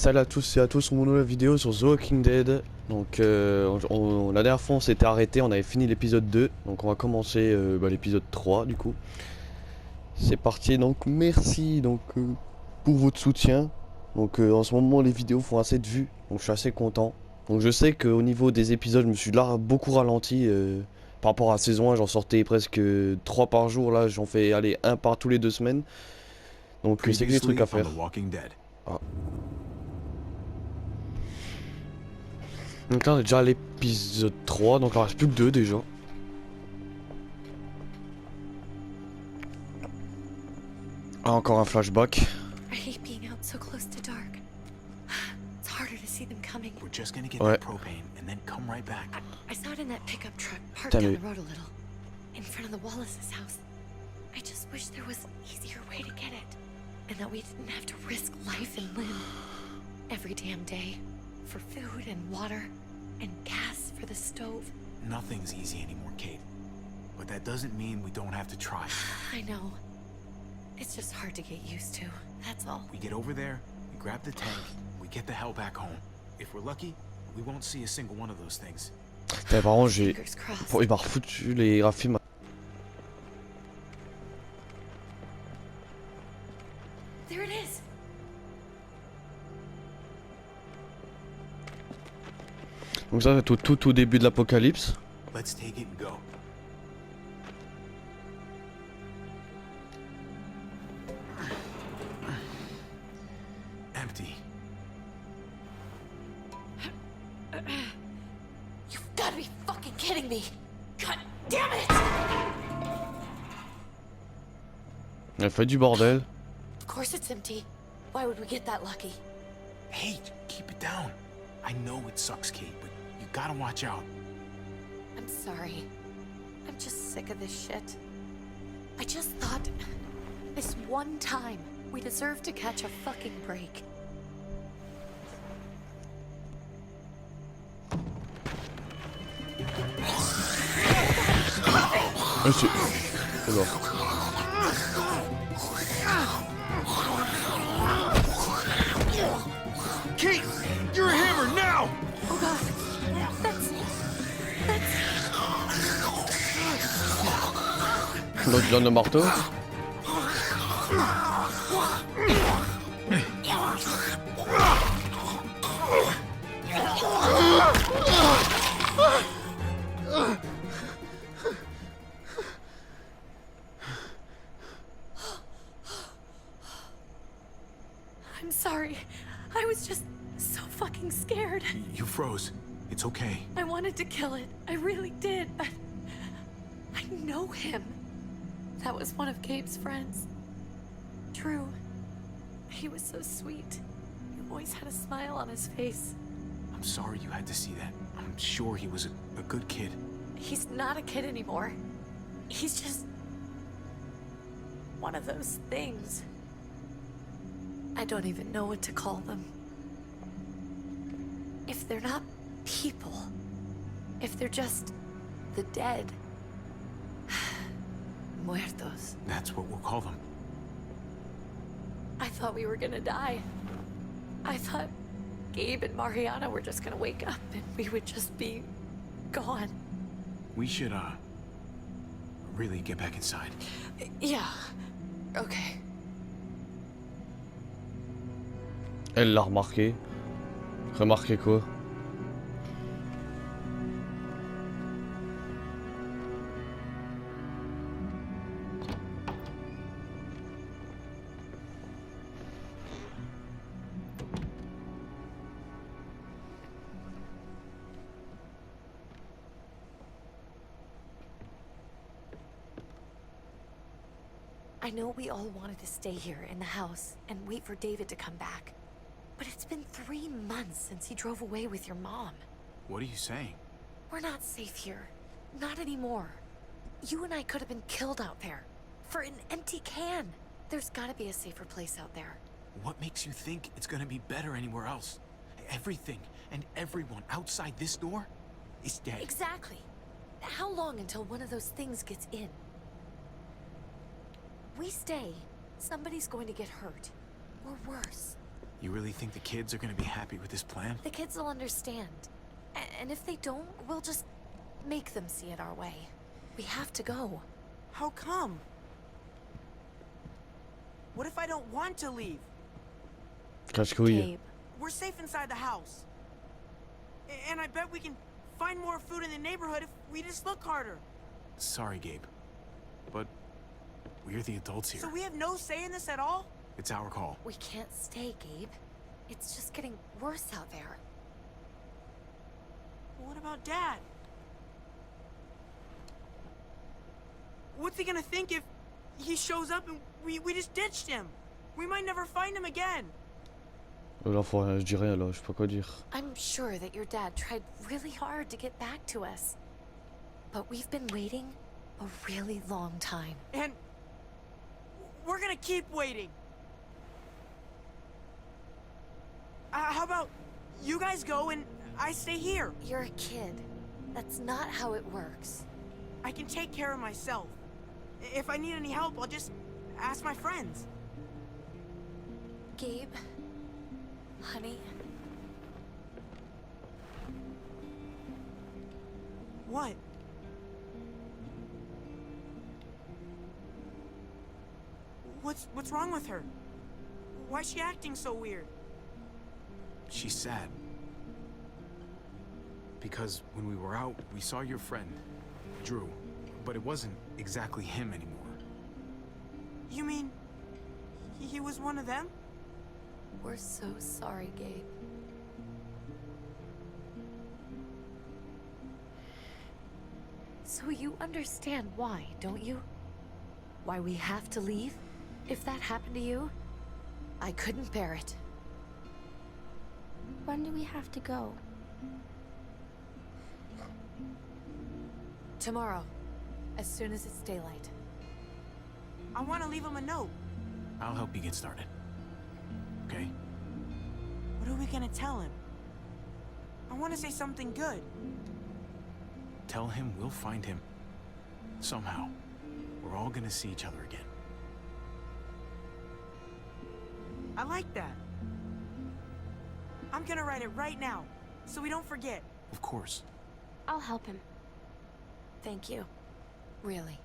Salut à tous et à tous, mon nouvelle vidéo sur The Walking Dead. Donc la dernière fois on s'était arrêté, on avait fini l'épisode 2. Donc on va commencer l'épisode 3 du coup. C'est parti, donc merci pour votre soutien. Donc en ce moment les vidéos font assez de vues, donc je suis assez content. Donc je sais qu'au niveau des épisodes je me suis là beaucoup ralenti par rapport à la saison 1, j'en sortais presque 3 par jour, là j'en fais aller un par tous les 2 semaines. Donc c'est que des trucs à faire. Ah. Donc là on est déjà à l'épisode 3, donc il en reste plus que 2 déjà. Ah, encore un flashback. I hate being out so close to dark. It's harder to see them coming. We're just gonna get that propane and then come right back. I saw it in that pickup truck parked down the road a little, in front of the Wallace's house. I just wish there was an easier way to get it, and that we didn't have to risk life and limb every damn day for food and water and gas for the stove. Nothing's easy anymore, Kate. But that doesn't mean we don't have to try. I know. It's just hard to get used to, that's all. We get over there, we grab the tank, we get the hell back home. If we're lucky, we won't see a single one of those things. Par contre, il m'a refoutu les graphismes. There it is. Donc ça c'est tout au début de l'apocalypse. Let's take it and go. Empty. You've got to be fucking kidding me. God damn it! Elle fait du bordel. Of course it's empty. Why would we get that lucky? Hey, keep it down. I know it sucks, Kate, but you gotta watch out. I'm sorry. I'm just sick of this shit. I just thought this one time we deserve to catch a fucking break. Ah, c'est... Alors. Kate, you're a hammer now! Oh god. L'autre donne le marteau. I'm sorry. I was just so fucking scared. You froze. It's okay. I wanted to kill it. I really did, but I know him. That was one of Gabe's friends. Drew. He was so sweet. He always had a smile on his face. I'm sorry you had to see that. I'm sure he was a good kid. He's not a kid anymore. He's just one of those things. I don't even know what to call them. If they're not people, if they're just the dead, muertos. That's what we'll call them. I thought we were gonna die. I thought Gabe and Mariana were just gonna wake up and we would just be gone. We should, really get back inside. Yeah. Okay. Elle l'a remarqué. Remarqué quoi? I know we all wanted to stay here in the house and wait for David to come back. But it's been 3 months since he drove away with your mom. What are you saying? We're not safe here. Not anymore. You and I could have been killed out there. For an empty can. There's gotta be a safer place out there. What makes you think it's gonna be better anywhere else? Everything and everyone outside this door is dead. Exactly. How long until one of those things gets in? We stay, somebody's going to get hurt. Or worse. You really think the kids are gonna be happy with this plan? The kids will understand. And if they don't, we'll just make them see it our way. We have to go. How come? What if I don't want to leave? Cache-couille. Gabe, We're safe inside the house. And I bet we can find more food in the neighborhood if we just look harder. Sorry, Gabe. But we're the adults here. So we have no say in this at all? It's our call. we can't stay, Gabe. It's just getting worse out there. What about Dad? What's he gonna think if he shows up and we just ditched him? We might never find him again. L'enfant, je dis rien là, je sais pas quoi dire. I'm sure that your dad tried really hard to get back to us. But we've been waiting a really long time. And we're gonna keep waiting. How about you guys go and I stay here? You're a kid. That's not how it works. I can take care of myself. If I need any help, I'll just ask my friends. Gabe, honey, What? What's wrong with her? Why is she acting so weird? She's sad. Because when we were out, we saw your friend, Drew. But it wasn't exactly him anymore. You mean he was one of them? we're so sorry, Gabe. So you understand why, don't you? Why we have to leave? If that happened to you, I couldn't bear it. When do we have to go? Tomorrow, as soon as it's daylight. I want to leave him a note. I'll help you get started. Okay? What are we gonna tell him? I want to say something good. Tell him we'll find him. Somehow. We're all gonna see each other again. I like that. I'm gonna write it right now, so we don't forget. Of course. I'll help him. Thank you. Really.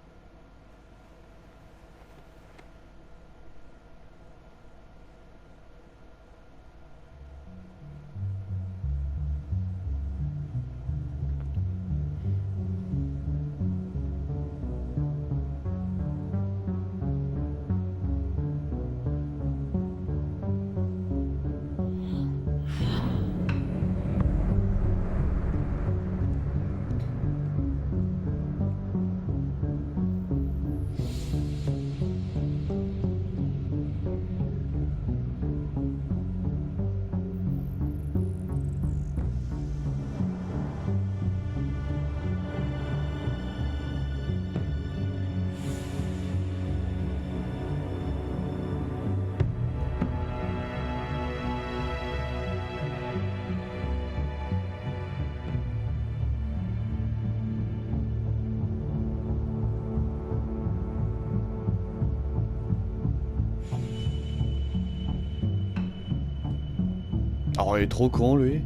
Oh, il est trop con lui.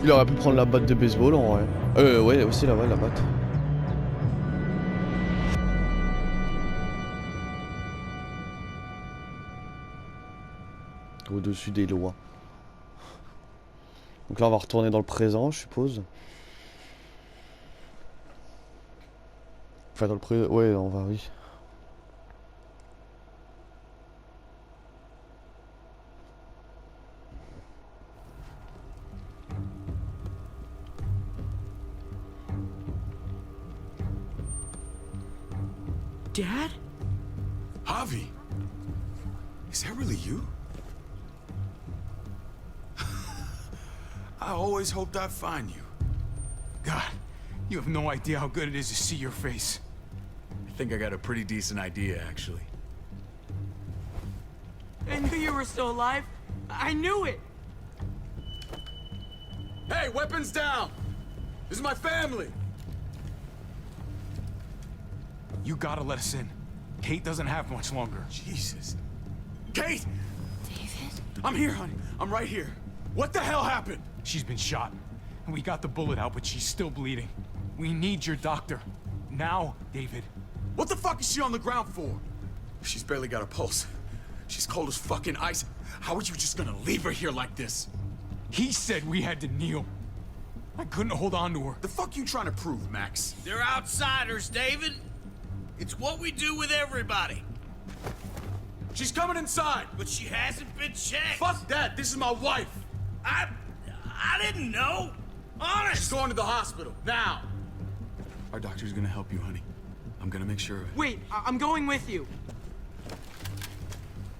Il aurait pu prendre la batte de baseball en vrai. Ouais, aussi la batte. Au-dessus des lois. Donc là on va retourner dans le présent, je suppose. Enfin dans le présent, ouais on va, oui. Dad? Javi! Is that really you? I always hoped I'd find you. God, you have no idea how good it is to see your face. I think I got a pretty decent idea, actually. I knew you were still alive. I knew it. Hey, weapons down! This is my family! You gotta let us in. Kate doesn't have much longer. Jesus. Kate! David? I'm here, honey. I'm right here. What the hell happened? She's been shot. And we got the bullet out, but she's still bleeding. We need your doctor. Now, David. What the fuck is she on the ground for? She's barely got a pulse. She's cold as fucking ice. How are you just gonna leave her here like this? He said we had to kneel. I couldn't hold on to her. The fuck you trying to prove, Max? They're outsiders, David. It's what we do with everybody. She's coming inside! But she hasn't been checked. Fuck that! This is my wife! I didn't know. She's Honest. going to the hospital, now! Our doctor's gonna help you, honey. I'm gonna make sure of it. Wait, I'm going with you.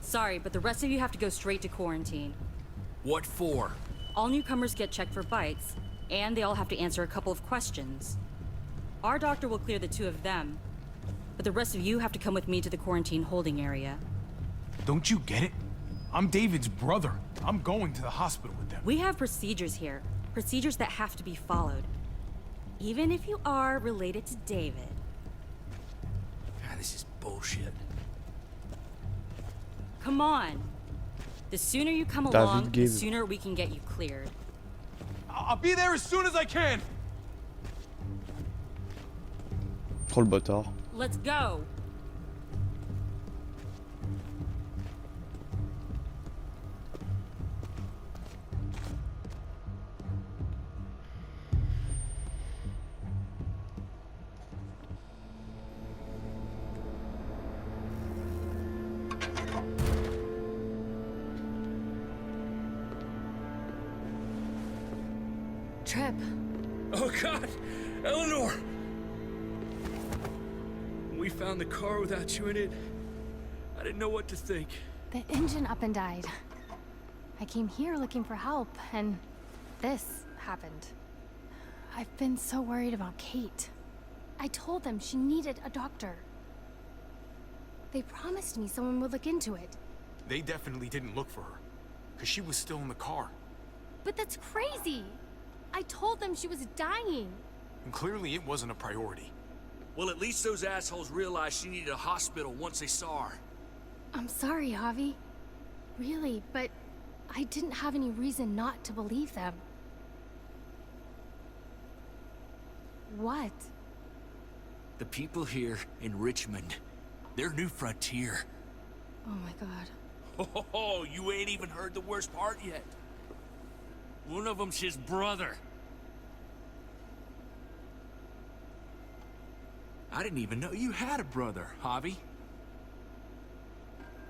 Sorry, but the rest of you have to go straight to quarantine. What for? All newcomers get checked for bites, and they all have to answer a couple of questions. Our doctor will clear the two of them, but the rest of you have to come with me to the quarantine holding area. Don't you get it? I'm David's brother. I'm going to the hospital with them. We have procedures here, procedures that have to be followed. Even if you are related to David. God, this is bullshit. Come on. The sooner you come David along, the gave- sooner we can get you cleared. I'll be there as soon as I can. Trop le bâtard. Let's go. Trip. Oh, God. Eleanor! We found the car without you in it. I didn't know what to think. The engine up and died. I came here looking for help, and this happened. I've been so worried about Kate. I told them she needed a doctor. They promised me someone would look into it. They definitely didn't look for her, because she was still in the car. But that's crazy! I told them she was dying. And clearly it wasn't a priority. Well, at least those assholes realized she needed a hospital once they saw her. I'm sorry, Javi. Really, but I didn't have any reason not to believe them. What? The people here in Richmond, their new frontier. Oh my god. Oh, you ain't even heard the worst part yet. One of them's his brother. I didn't even know you had a brother, Javi.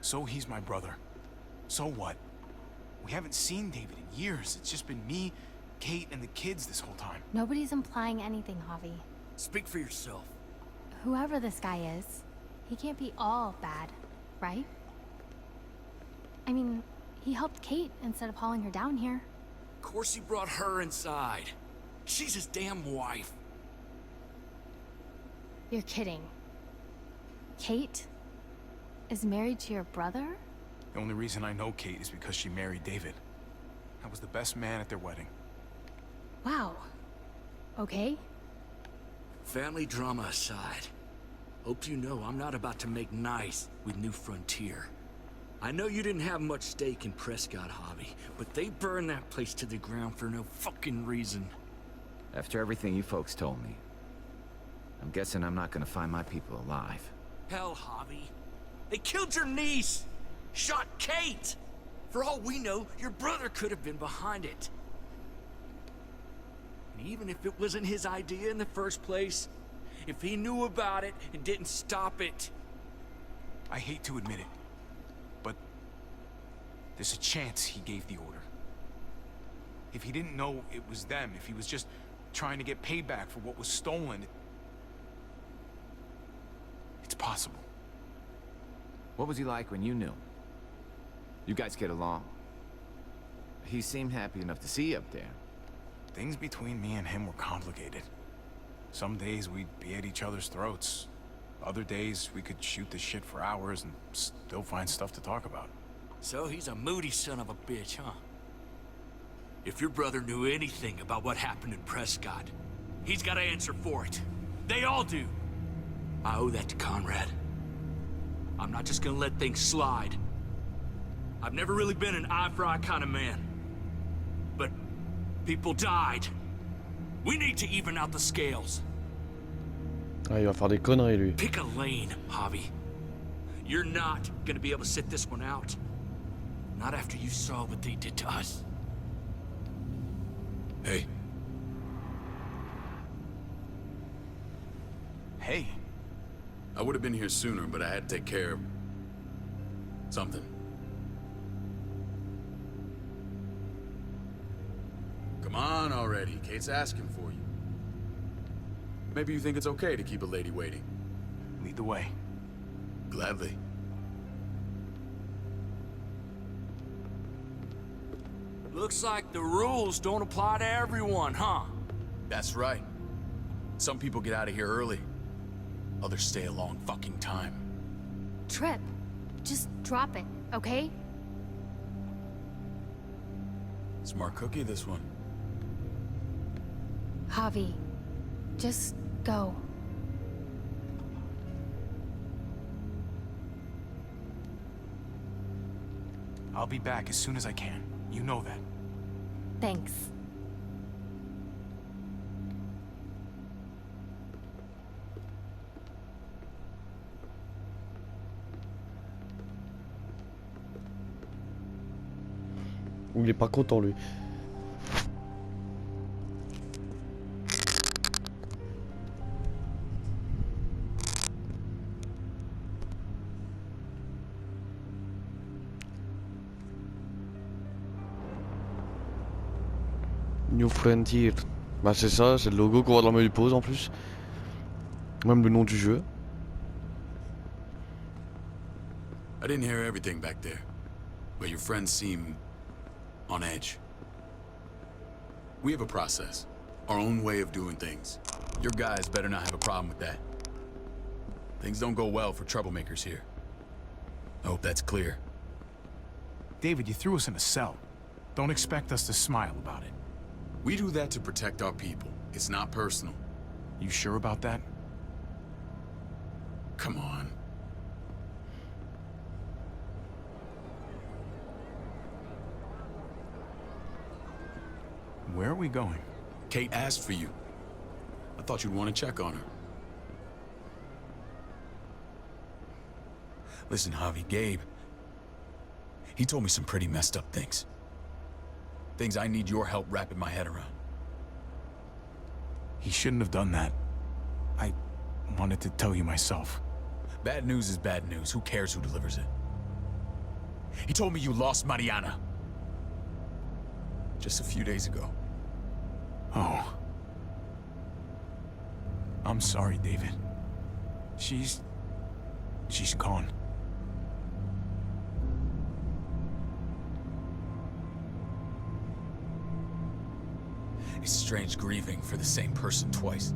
So he's my brother. So what? We haven't seen David in years. It's just been me, Kate, and the kids this whole time. Nobody's implying anything, Javi. Speak for yourself. Whoever this guy is, he can't be all bad, right? I mean, he helped Kate instead of hauling her down here. Of course he brought her inside. She's his damn wife. You're kidding. Kate is married to your brother? The only reason I know Kate is because she married David. I was the best man at their wedding. Wow. Okay. Family drama aside, hope you know I'm not about to make nice with New Frontier. I know you didn't have much stake in Prescott, Javi, but they burned that place to the ground for no fucking reason. After everything you folks told me, I'm guessing I'm not gonna find my people alive. Hell, Javi. They killed your niece! Shot Kate! For all we know, your brother could have been behind it. And even if it wasn't his idea in the first place, if he knew about it and didn't stop it... I hate to admit it, but there's a chance he gave the order. If he didn't know it was them, if he was just trying to get payback for what was stolen, it's possible. What was he like when you knew? You guys get along? He seemed happy enough to see you up there. things between me and him were complicated. Some days we'd be at each other's throats. Other days we could shoot the shit for hours and still find stuff to talk about. So he's a moody son of a bitch, huh? If your brother knew anything about what happened in Prescott, he's got to answer for it. They all do. I owe that to Conrad. I'm not just gonna let things slide. I've never really been an eye-for-eye kind of man. But people died. We need to even out the scales. Ah, il va faire des conneries, lui. Pick a lane, Javi. You're not gonna be able to sit this one out. Not after you saw what they did to us. Hey. Hey. I would have been here sooner, but I had to take care of something. Come on already. Kate's asking for you. Maybe you think it's okay to keep a lady waiting. Lead the way. Gladly. Looks like the rules don't apply to everyone, huh? That's right. Some people get out of here early. Others stay a long fucking time. Trip, just drop it, okay? Smart cookie, this one. Javi, just go. I'll be back as soon as I can. You know that. Thanks. Il est pas content, lui. New Frontier. Bah c'est ça, c'est le logo qu'on voit dans le menu pause en plus. Même le nom du jeu. I didn't hear everything back there, but your friends seem on edge. We have a process, our own way of doing things. Your guys better not have a problem with that. Things don't go well for troublemakers here. I hope that's clear. David, you threw us in a cell. Don't expect us to smile about it. We do that to protect our people. It's not personal. You sure about that? Come on. Where are we going? Kate asked for you. I thought you'd want to check on her. Listen, Javi, Gabe, he told me some pretty messed up things. Things I need your help wrapping my head around. He shouldn't have done that. I wanted to tell you myself. Bad news is bad news. Who cares who delivers it? He told me you lost Mariana. Just a few days ago. Oh. I'm sorry, David. She's gone. It's strange grieving for the same person twice.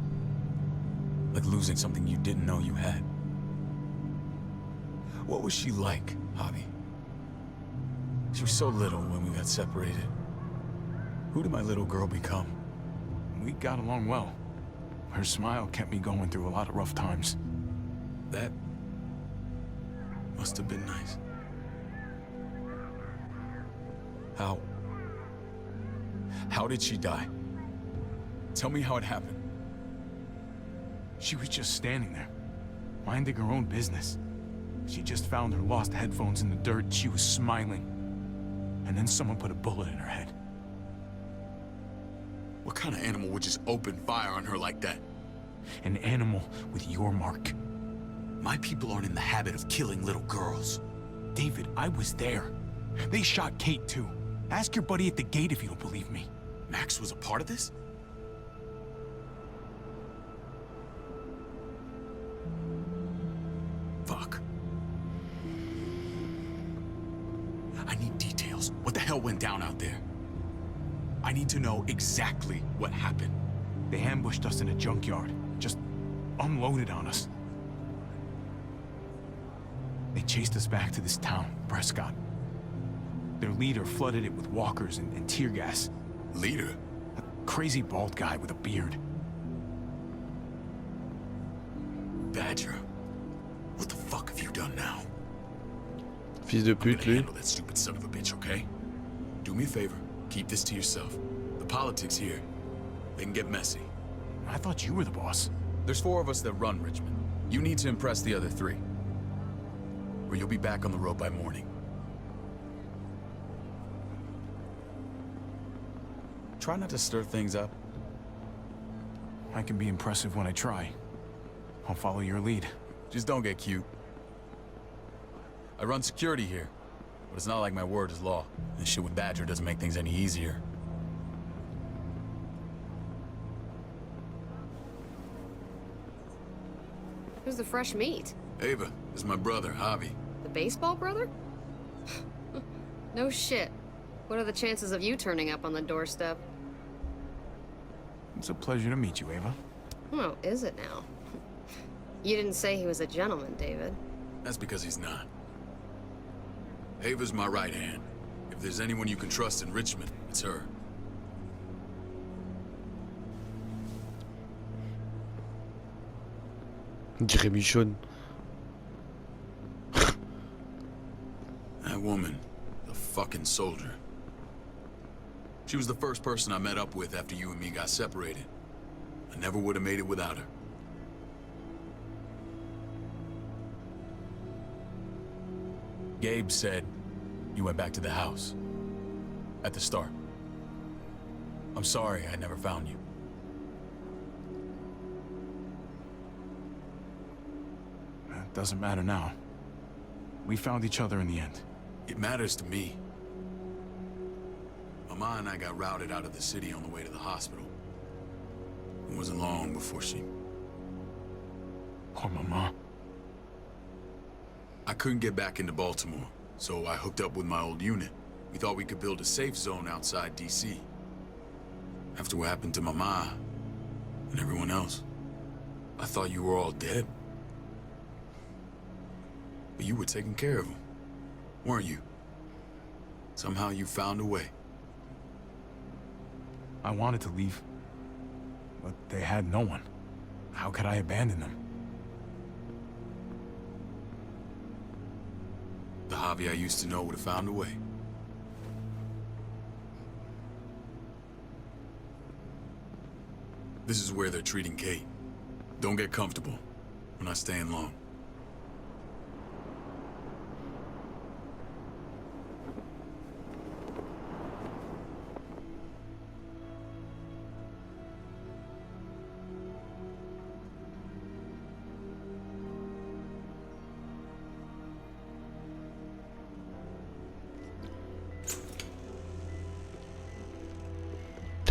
Like losing something you didn't know you had. What was she like, Javi? She was so little when we got separated. Who did my little girl become? We got along well. Her smile kept me going through a lot of rough times. That must have been nice. How did she die? Tell me how it happened. She was just standing there, minding her own business. She just found her lost headphones in the dirt and she was smiling. And then someone put a bullet in her head. What kind of animal would just open fire on her like that? An animal with your mark. My people aren't in the habit of killing little girls. David, I was there. They shot Kate too. Ask your buddy at the gate if you don't believe me. Max was a part of this? Fuck. I need details. What the hell went down out there? I I need to know exactly what happened. They ambushed us in a junkyard. Just unloaded on us. They chased us back to this town, Prescott. Their leader flooded it with walkers and tear gas. Leader? A crazy bald guy with a beard. Badger. What the fuck have you done now? Fils de I'm gonna pute, lui. handle that stupid son of a bitch, okay? Do me a favor. Keep this to yourself. The politics here, they can get messy. I thought you were the boss. There's 4 of us that run Richmond. You need to impress the other 3. Or you'll be back on the road by morning. Try not to stir things up. I can be impressive when I try. I'll follow your lead. Just don't get cute. I run security here, but it's not like my word is law. This shit with Badger doesn't make things any easier. Who's the fresh meat? Ava, this is my brother, Javi. The baseball brother? No shit. What are the chances of you turning up on the doorstep? It's a pleasure to meet you, Ava. Oh, is it now? You didn't say he was a gentleman, David. That's because he's not. Ava's my right hand. If there's anyone you can trust in Richmond, it's her. On dirait Michonne. That woman, the fucking soldier. She was the first person I met up with after you and me got separated. I never would have made it without her. Gabe said you went back to the house. At the start. I'm sorry I never found you. It doesn't matter now. We found each other in the end. It matters to me. Mama and I got routed out of the city on the way to the hospital. It wasn't long before she... Poor Mama. I couldn't get back into Baltimore, so I hooked up with my old unit. We thought we could build a safe zone outside D.C. After what happened to Mama and everyone else, I thought you were all dead. But you were taking care of them, weren't you? Somehow you found a way. I wanted to leave, but they had no one. How could I abandon them? The Javi I used to know would have found a way. This is where they're treating Kate. Don't get comfortable. We're not staying long.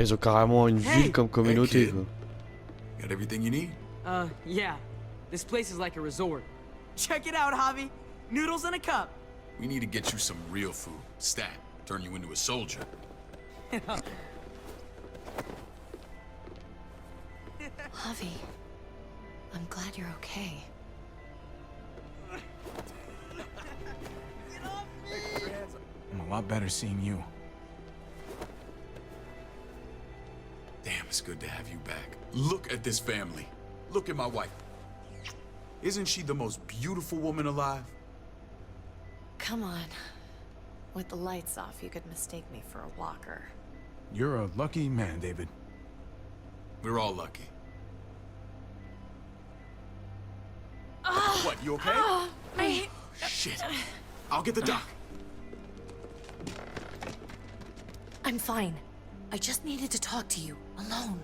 Ils ont carrément une ville comme communauté, kid. quoi. Got everything you need? Yeah. This place is like a resort. Check it out, Javi. Noodles in a cup. We need to get you some real food. Stat. Turn you into a soldier. Javi, I'm glad you're okay. I'm a lot better seeing you. Damn, it's good to have you back. Look at this family. Look at my wife. Isn't she the most beautiful woman alive? Come on. With the lights off, you could mistake me for a walker. You're a lucky man, David. We're all lucky. What, you okay? Shit. I'll get the doc. I'm fine. I just needed to talk to you, alone.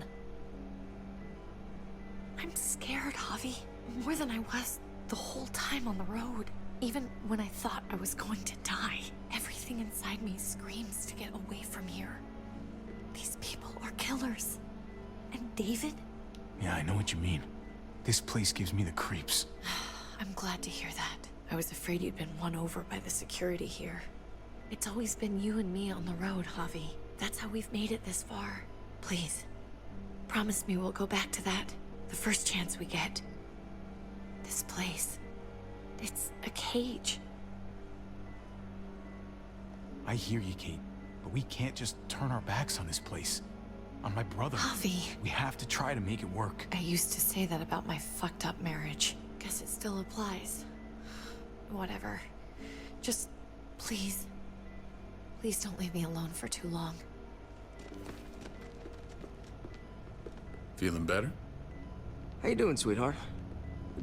I'm scared, Javi. More than I was the whole time on the road. Even when I thought I was going to die, everything inside me screams to get away from here. These people are killers. And David? Yeah, I know what you mean. This place gives me the creeps. I'm glad to hear that. I was afraid you'd been won over by the security here. It's always been you and me on the road, Javi. That's how we've made it this far. Please, promise me we'll go back to that the first chance we get. This place, it's a cage. I hear you, Kate, but we can't just turn our backs on this place. On my brother. Javi. We have to try to make it work. I used to say that about my fucked up marriage. Guess it still applies. Whatever. Just, please. Please don't leave me alone for too long. Feeling better? How you doing, sweetheart?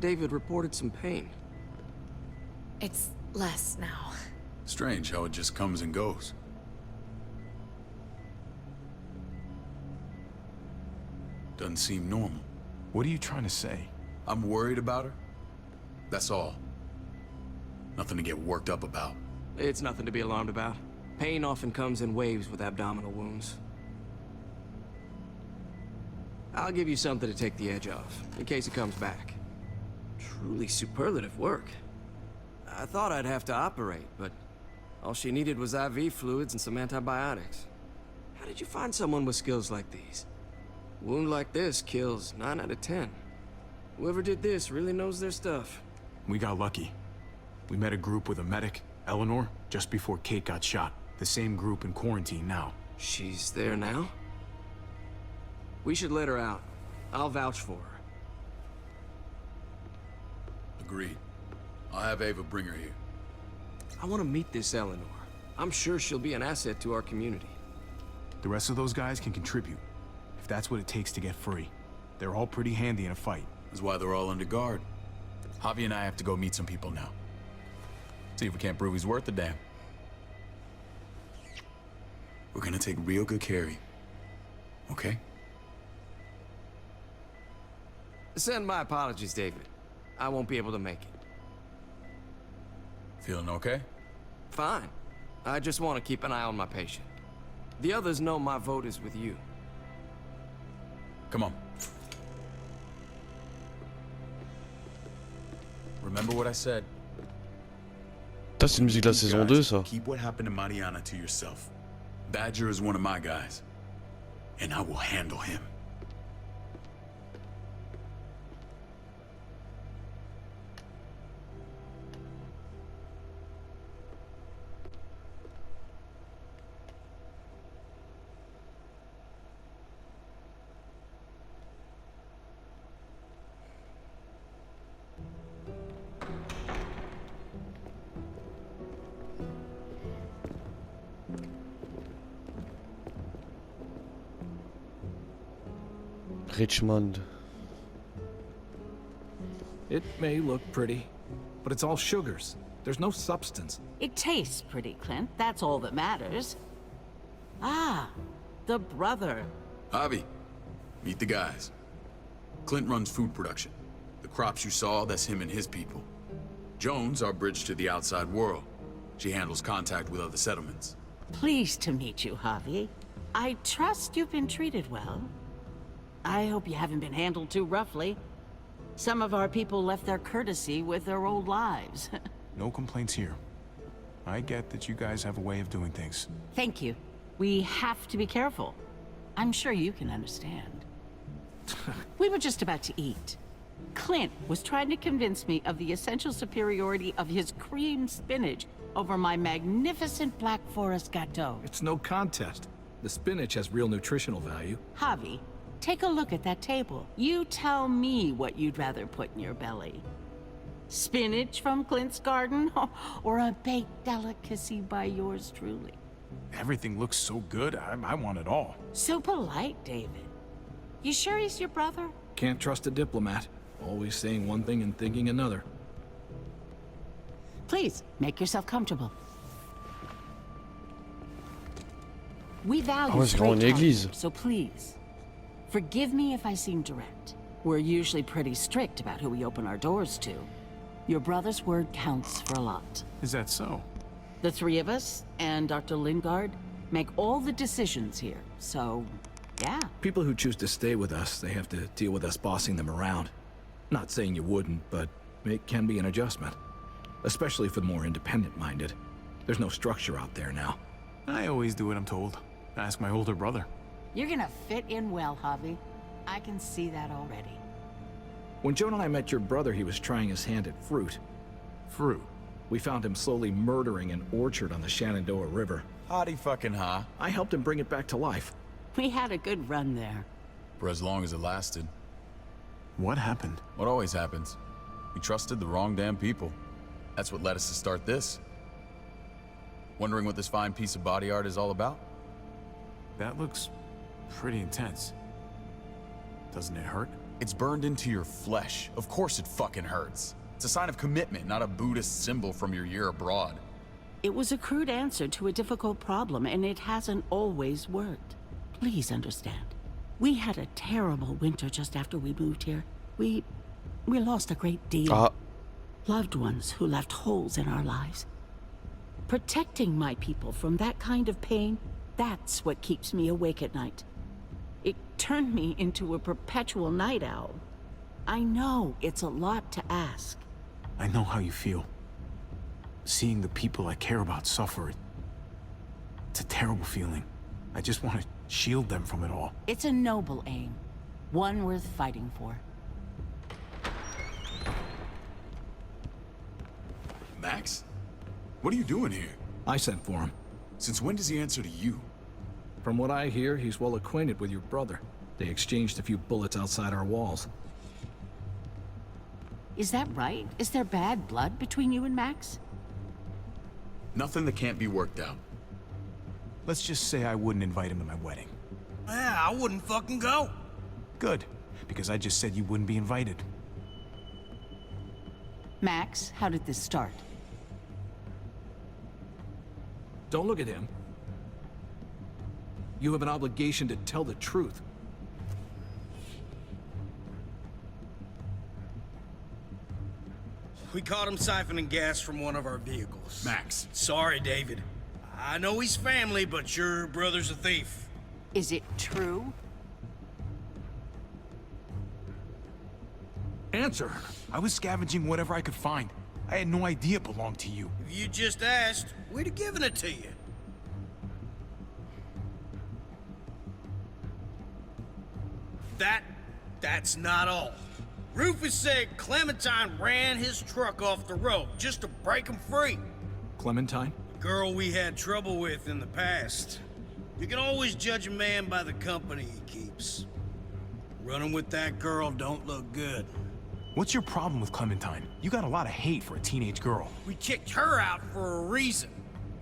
David reported some pain. It's less now. Strange how it just comes and goes. Doesn't seem normal. What are you trying to say? I'm worried about her. That's all. Nothing to get worked up about. It's nothing to be alarmed about. Pain often comes in waves with abdominal wounds. I'll give you something to take the edge off, in case it comes back. Truly superlative work. I thought I'd have to operate, but all she needed was IV fluids and some antibiotics. How did you find someone with skills like these? A wound like this kills 9 out of 10. Whoever did this really knows their stuff. We got lucky. We met a group with a medic, Eleanor, just before Kate got shot. The same group in quarantine now. She's there now? We should let her out. I'll vouch for her. Agreed. I'll have Ava bring her here. I want to meet this Eleanor. I'm sure she'll be an asset to our community. The rest of those guys can contribute, if that's what it takes to get free. They're all pretty handy in a fight. That's why they're all under guard. Javi and I have to go meet some people now. See if we can't prove he's worth the damn. We're gonna take real good care of you. Okay? Send my apologies, David. I won't be able to make it. Feeling okay? Fine. I just want to keep an eye on my patient. The others know my vote is with you. Come on. Remember what I said. Putain, c'est une musique de la saison 2, ça. Keep what happened to Mariana to yourself. Badger is one of my guys, and I will handle him. Richmond. It may look pretty, but it's all sugars. There's no substance. It tastes pretty, Clint. That's all that matters. Ah, the brother. Javi, meet the guys. Clint runs food production. The crops you saw, that's him and his people. Jones, our bridge to the outside world. She handles contact with other settlements. Pleased to meet you, Javi. I trust you've been treated well. I hope you haven't been handled too roughly. Some of our people left their courtesy with their old lives. No complaints here. I get that you guys have a way of doing things. Thank you. We have to be careful. I'm sure you can understand. We were just about to eat. Clint was trying to convince me of the essential superiority of his cream spinach over my magnificent Black Forest gâteau. It's no contest. The spinach has real nutritional value. Javi, take a look at that table. You tell me what you'd rather put in your belly. Spinach from Clint's garden, or a baked delicacy by yours truly? Everything looks so good, I want it all. So polite, David. You sure he's your brother? Can't trust a diplomat. Always saying one thing and thinking another. Please, make yourself comfortable. We value c'est vraiment une straight église. talk, so please, forgive me if I seem direct. We're usually pretty strict about who we open our doors to. Your brother's word counts for a lot. Is that so? The three of us, and Dr. Lingard, make all the decisions here, so, yeah. People who choose to stay with us, they have to deal with us bossing them around. Not saying you wouldn't, but it can be an adjustment. Especially for the more independent-minded. There's no structure out there now. I always do what I'm told. Ask my older brother. You're gonna fit in well, Javi. I can see that already. When Joan and I met your brother, he was trying his hand at fruit. Fruit? We found him slowly murdering an orchard on the Shenandoah River. Howdy fucking ha. I helped him bring it back to life. We had a good run there. For as long as it lasted. What happened? What always happens. We trusted the wrong damn people. That's what led us to start this. Wondering what this fine piece of body art is all about? That looks pretty intense. Doesn't it hurt? It's burned into your flesh. Of course it fucking hurts. It's a sign of commitment, not a Buddhist symbol from your year abroad. It was a crude answer to a difficult problem, and it hasn't always worked. Please understand. We had a terrible winter just after we moved here. We lost a great deal. Loved ones who left holes in our lives. Protecting my people from that kind of pain, that's what keeps me awake at night. It turned me into a perpetual night owl. I know it's a lot to ask. I know how you feel. Seeing the people I care about suffer, it's a terrible feeling. I just want to shield them from it all. It's a noble aim. One worth fighting for. Max? What are you doing here? I sent for him. Since when does he answer to you? From what I hear, he's well acquainted with your brother. They exchanged a few bullets outside our walls. Is that right? Is there bad blood between you and Max? Nothing that can't be worked out. Let's just say I wouldn't invite him to my wedding. Yeah, I wouldn't fucking go. Good, because I just said you wouldn't be invited. Max, how did this start? Don't look at him. You have an obligation to tell the truth. We caught him siphoning gas from one of our vehicles. Max. Sorry, David. I know he's family, but your brother's a thief. Is it true? Answer. I was scavenging whatever I could find. I had no idea it belonged to you. If you just asked, we'd have given it to you. That's not all. Rufus said Clementine ran his truck off the road just to break him free. Clementine? The girl we had trouble with in the past. You can always judge a man by the company he keeps. Running with that girl don't look good. What's your problem with Clementine? You got a lot of hate for a teenage girl. We kicked her out for a reason.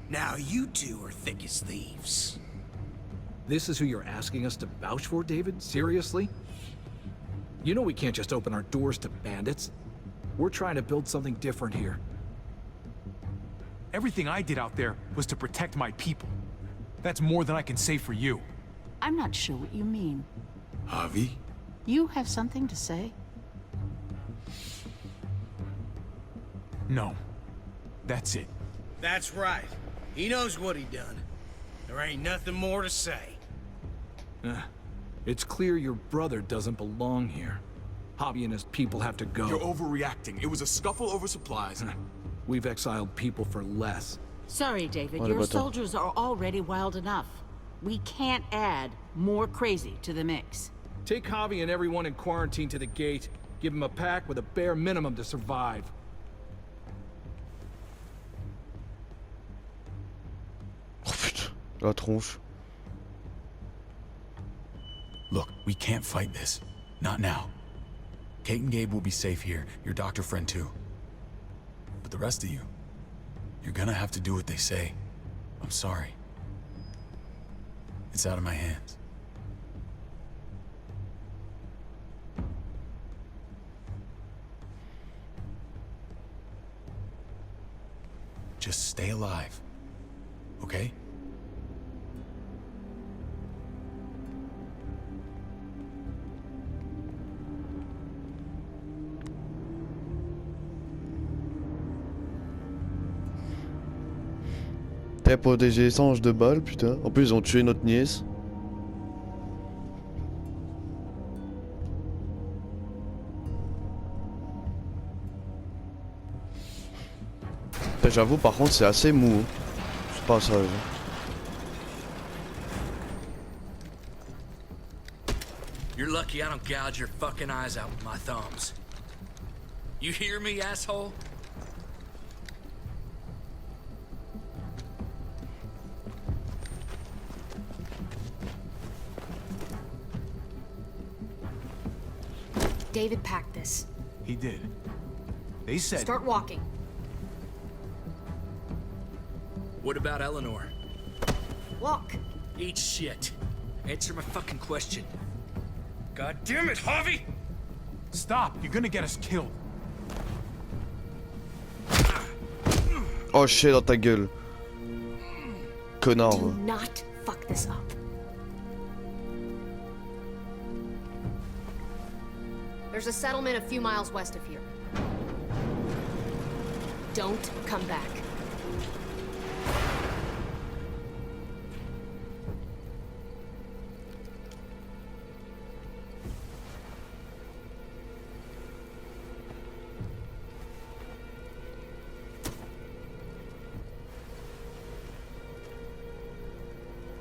Now you two are thick as thieves. This is who you're asking us to vouch for, David? Seriously? You know we can't just open our doors to bandits. We're trying to build something different here. Everything I did out there was to protect my people. That's more than I can say for you. I'm not sure what you mean. Javi? You have something to say? No. That's it. That's right. He knows what he done. There ain't nothing more to say. It's clear your brother doesn't belong here. Javi and his people have to go. You're overreacting. It was a scuffle over supplies. We've exiled people for less. Sorry, David. Your soldiers are already wild enough. We can't add more crazy to the mix. Take Javi and everyone in quarantine to the gate. Give them a pack with a bare minimum to survive. Oh putain, la tronche. Look, we can't fight this. Not now. Kate and Gabe will be safe here, your doctor friend too. But the rest of you, you're gonna have to do what they say. I'm sorry. It's out of my hands. Just stay alive, okay? T'as protégé Sange de balles, putain. En plus, ils ont tué notre nièce. J'avoue, par contre, c'est assez mou. Hein. C'est pas ça. lucky I don't gouge your fucking eyes out with my thumbs. You hear me, asshole? David packed this. He did. They said... Start walking. What about Eleanor? Walk. Eat shit. Answer my fucking question. God damn it, Harvey! Stop! You're gonna get us killed. Oh shit, dans ta gueule. Connard. Do not fuck this up. There's a settlement a few miles west of here. Don't come back.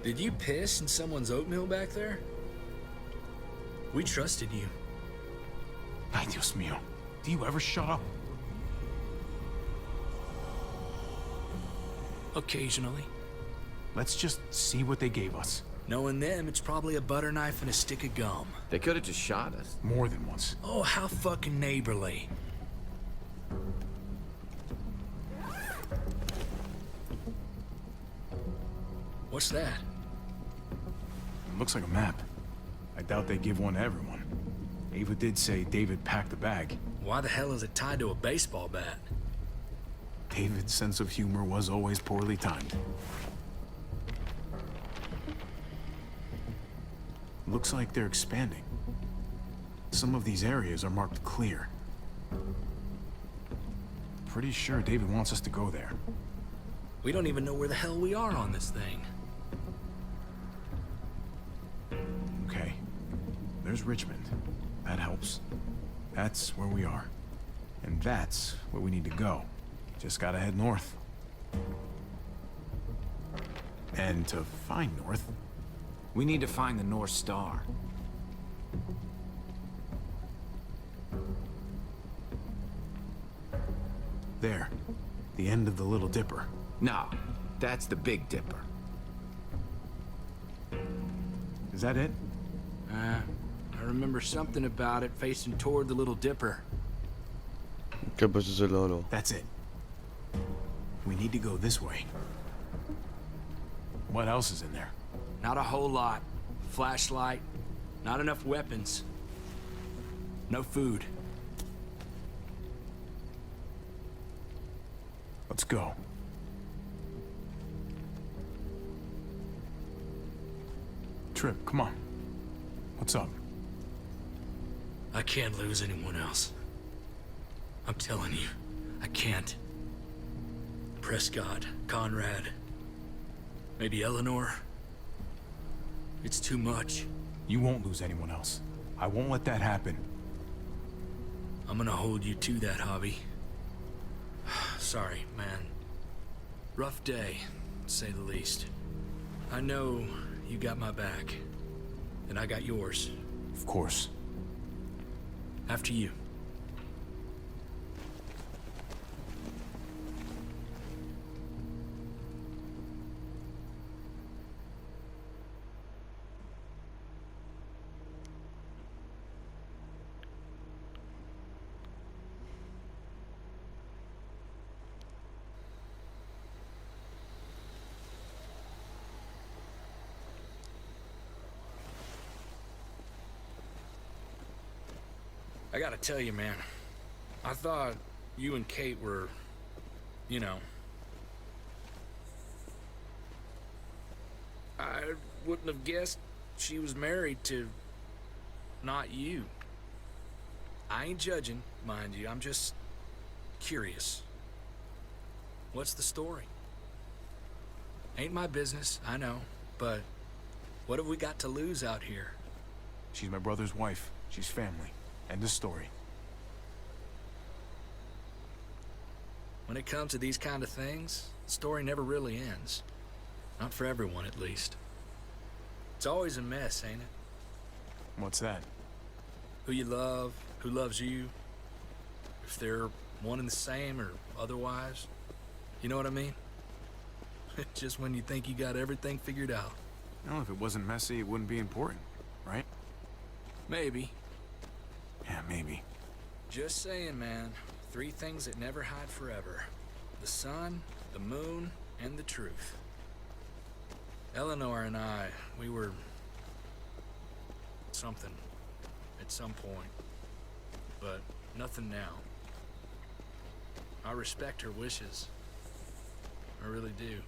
Did you piss in someone's oatmeal back there? We trusted you. Ay, Dios mío. Do you ever shut up? Occasionally. Let's just see what they gave us. Knowing them, it's probably a butter knife and a stick of gum. They could have just shot us. More than once. Oh, how fucking neighborly. What's that? It looks like a map. I doubt they give one to everyone. Ava did say David packed the bag. Why the hell is it tied to a baseball bat? David's sense of humor was always poorly timed. Looks like they're expanding. Some of these areas are marked clear. Pretty sure David wants us to go there. We don't even know where the hell we are on this thing. Okay. There's Richmond. That helps. That's where we are. And that's where we need to go. Just gotta head north. And to find north... We need to find the North Star. There. The end of the Little Dipper. No, that's the Big Dipper. Is that it? I remember something about it facing toward the Little Dipper. Ok, bah c'est celle-là alors. That's it. We need to go this way. What else is in there? Not a whole lot. Flashlight. Not enough weapons. No food. Let's go. Trip, come on. What's up? I can't lose anyone else. I'm telling you, I can't. Prescott, Conrad, maybe Eleanor. It's too much. You won't lose anyone else. I won't let that happen. I'm gonna hold you to that, Hobby. Sorry, man. Rough day, to say the least. I know you got my back, and I got yours. Of course. After you. I gotta tell you, man, I thought you and Kate were, you know... I wouldn't have guessed she was married to... not you. I ain't judging, mind you, I'm just... curious. What's the story? Ain't my business, I know, but... what have we got to lose out here? She's my brother's wife. She's family. End of story. When it comes to these kind of things, the story never really ends. Not for everyone, at least. It's always a mess, ain't it? What's that? Who you love, who loves you, if they're one and the same or otherwise. You know what I mean? Just when you think you got everything figured out. No, if it wasn't messy, it wouldn't be important, right? Maybe. Yeah, maybe. Just saying, man. 3 things that never hide forever. The sun, the moon, and the truth. Eleanor and I, we were... something. At some point. But nothing now. I respect her wishes. I really do.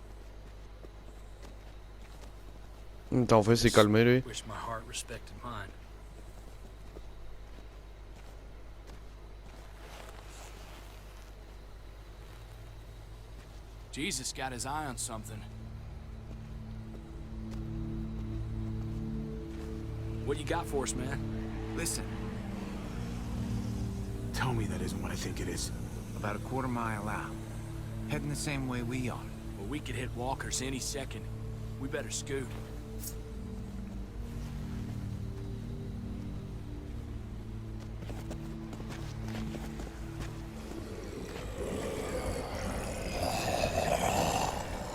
En fait, c'est calmé lui. Wish my heart respected mine. Jesus got his eye on something. What you got for us, man? Listen. Tell me that isn't what I think it is. About a quarter-mile out. Heading the same way we are. Well, we could hit walkers any second. We better scoot.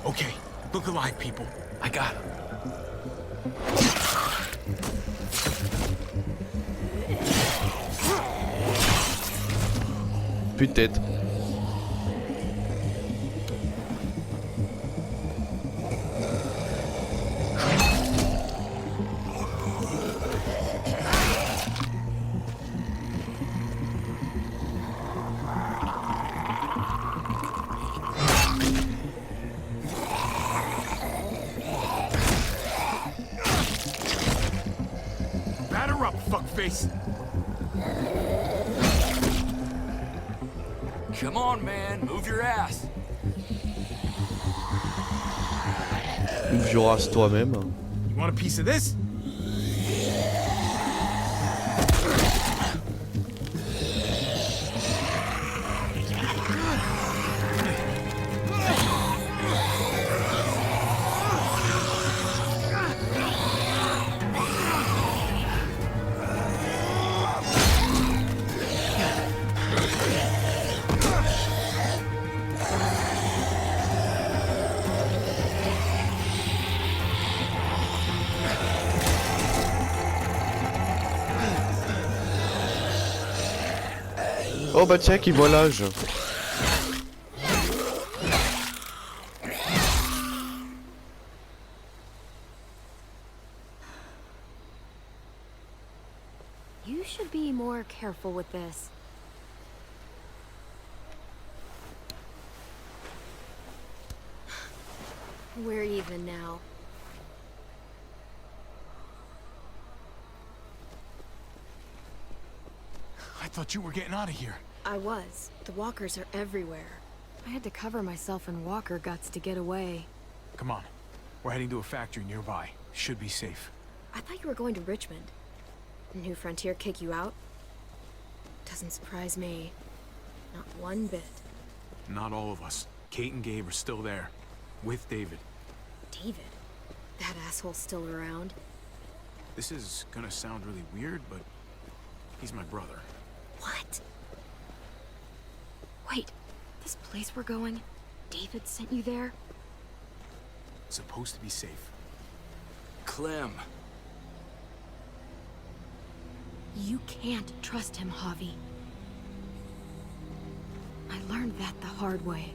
Okay, look alive, people. I got him. Plus de tête. Batter up, fuckface. Come on, man. Move your ass. Ouvre your ass toi-même. You want a piece of this? Oh bah tiens, qui voit l'âge. You should be more careful with this. We're even now. I thought you were getting out of here. I was. The walkers are everywhere. I had to cover myself in walker guts to get away. Come on. We're heading to a factory nearby. Should be safe. I thought you were going to Richmond. New Frontier kick you out? Doesn't surprise me. Not one bit. Not all of us. Kate and Gabe are still there. With David. David? That asshole's still around? This is gonna sound really weird, but he's my brother. What? Wait, this place we're going, David sent you there? Supposed to be safe. Clem. You can't trust him, Javi. I learned that the hard way.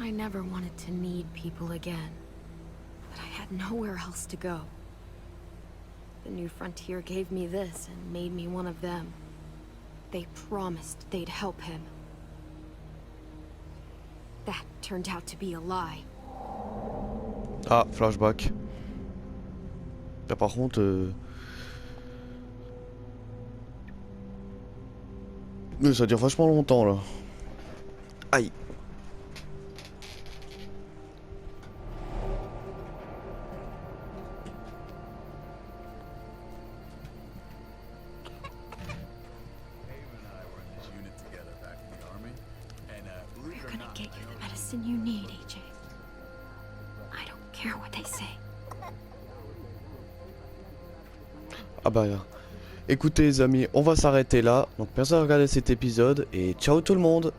I never wanted to need people again, but I had nowhere else to go. The New Frontier gave me this and made me one of them. They promised they'd help him. That turned out to be a lie. Ah, flashback. Là par contre... Ça dure vachement longtemps là. Aïe. We're gonna get you the medicine you need, AJ. I don't care what they say. Ah bah, écoutez les amis, on va s'arrêter là. Donc merci d'avoir regardé cet épisode et ciao tout le monde.